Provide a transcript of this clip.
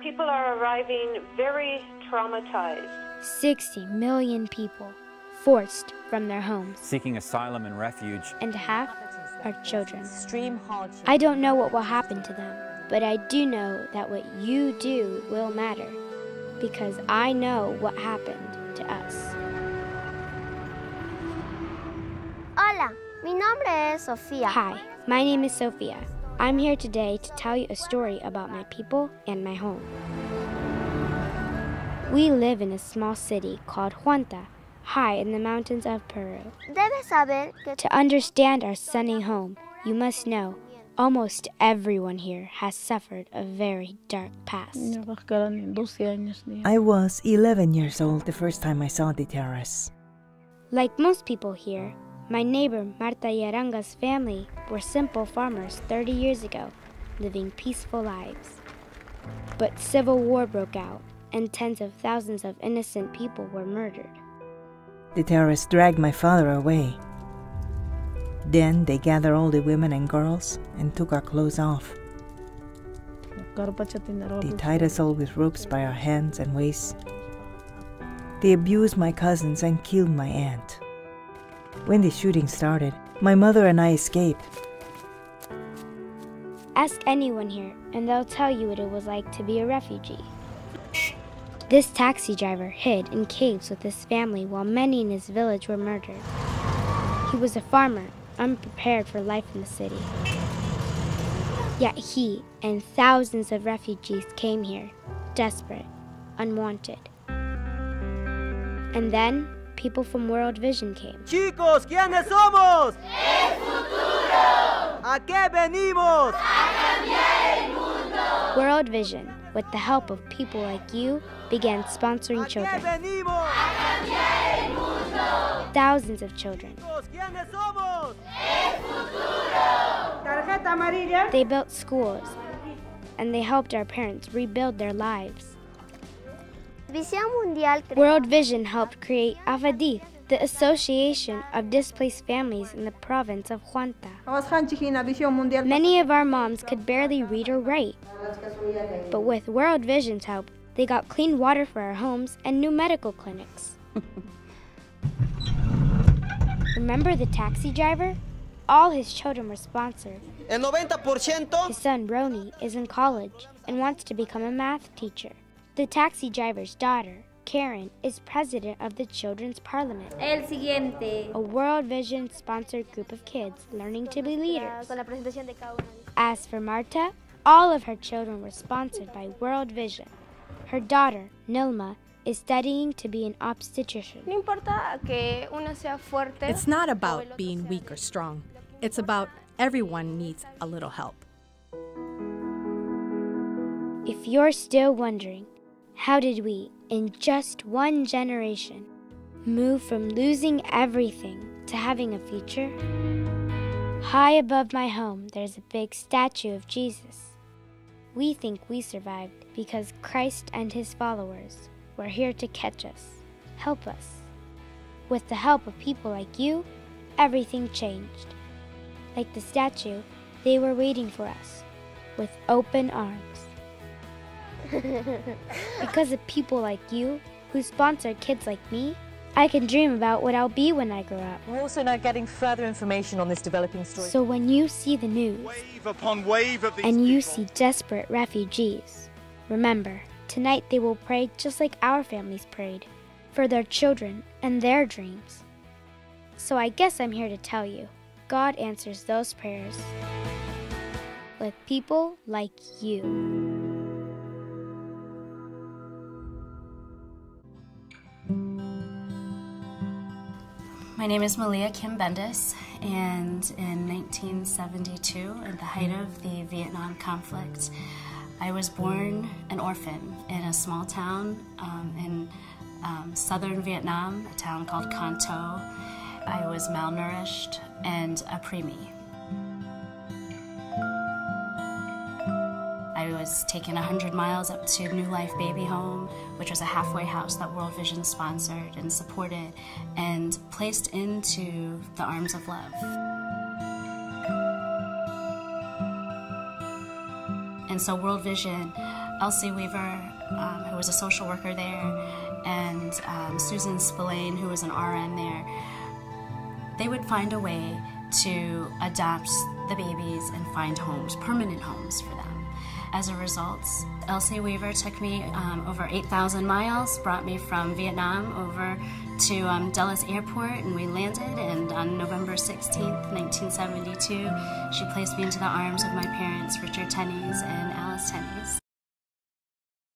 People are arriving very traumatized. 60 million people forced from their homes. Seeking asylum and refuge. And half are children. I don't know what will happen to them, but I do know that what you do will matter, because I know what happened to us. Hola, mi nombre es Sofía. Hi, my name is Sophia. I'm here today to tell you a story about my people and my home. We live in a small city called Huanta, high in the mountains of Peru. Debes saber que To understand our sunny home, you must know almost everyone here has suffered a very dark past. I was 11 years old the first time I saw the terrace. Like most people here, my neighbor Marta Yaranga's family were simple farmers 30 years ago, living peaceful lives. But civil war broke out, and tens of thousands of innocent people were murdered. The terrorists dragged my father away. Then they gathered all the women and girls and took our clothes off. They tied us all with ropes by our hands and waists. They abused my cousins and killed my aunt. When the shooting started, my mother and I escaped. Ask anyone here, and they'll tell you what it was like to be a refugee. This taxi driver hid in caves with his family while many in his village were murdered. He was a farmer, unprepared for life in the city. Yet he and thousands of refugees came here, desperate, unwanted. And then, people from World Vision came. Chicos, ¿quiénes somos? El futuro. ¿A qué venimos? A cambiar el mundo. World Vision, with the help of people like you, began sponsoring children. ¿A qué venimos? A cambiar el mundo. Thousands of children. Chicos, ¿quiénes somos? El futuro. Tarjeta amarilla. They built schools, and they helped our parents rebuild their lives. Visión Mundial World Vision helped create AFADIF, the Association of Displaced Families in the province of Huanta. Many of our moms could barely read or write. But with World Vision's help, they got clean water for our homes and new medical clinics. Remember the taxi driver? All his children were sponsored. El 90%. His son, Roni, is in college and wants to become a math teacher. The taxi driver's daughter, Karen, is president of the Children's Parliament, El siguiente. a World Vision-sponsored group of kids learning to be leaders. As for Marta, all of her children were sponsored by World Vision. Her daughter, Nilma, is studying to be an obstetrician. It's not about being weak or strong. It's about everyone needs a little help. If you're still wondering, how did we, in just one generation, move from losing everything to having a future? High above my home, there's a big statue of Jesus. We think we survived because Christ and his followers were here to catch us, help us. With the help of people like you, everything changed. Like the statue, they were waiting for us, with open arms. Because of people like you, who sponsor kids like me, I can dream about what I'll be when I grow up. We're also now getting further information on this developing story. So when you see the news, wave upon wave of these and you people. see desperate refugees, remember, tonight they will pray just like our families prayed, for their children and their dreams. So I guess I'm here to tell you, God answers those prayers with people like you. My name is Malia Kim Bendis, and in 1972, at the height of the Vietnam conflict, I was born an orphan in a small town in southern Vietnam, a town called Can Tho. I was malnourished and a preemie. I was taken 100 miles up to New Life Baby Home, which was a halfway house that World Vision sponsored and supported, and placed into the arms of love. And so World Vision Elsie Weaver, who was a social worker there, and Susan Spillane, who was an RN there, they would find a way to adopt the babies and find homes, permanent homes for them. As a result, Elsie Weaver took me over 8,000 miles, brought me from Vietnam over to Dulles Airport, and we landed, and on November 16th, 1972, she placed me into the arms of my parents, Richard Tenney's and Alice Tenney's.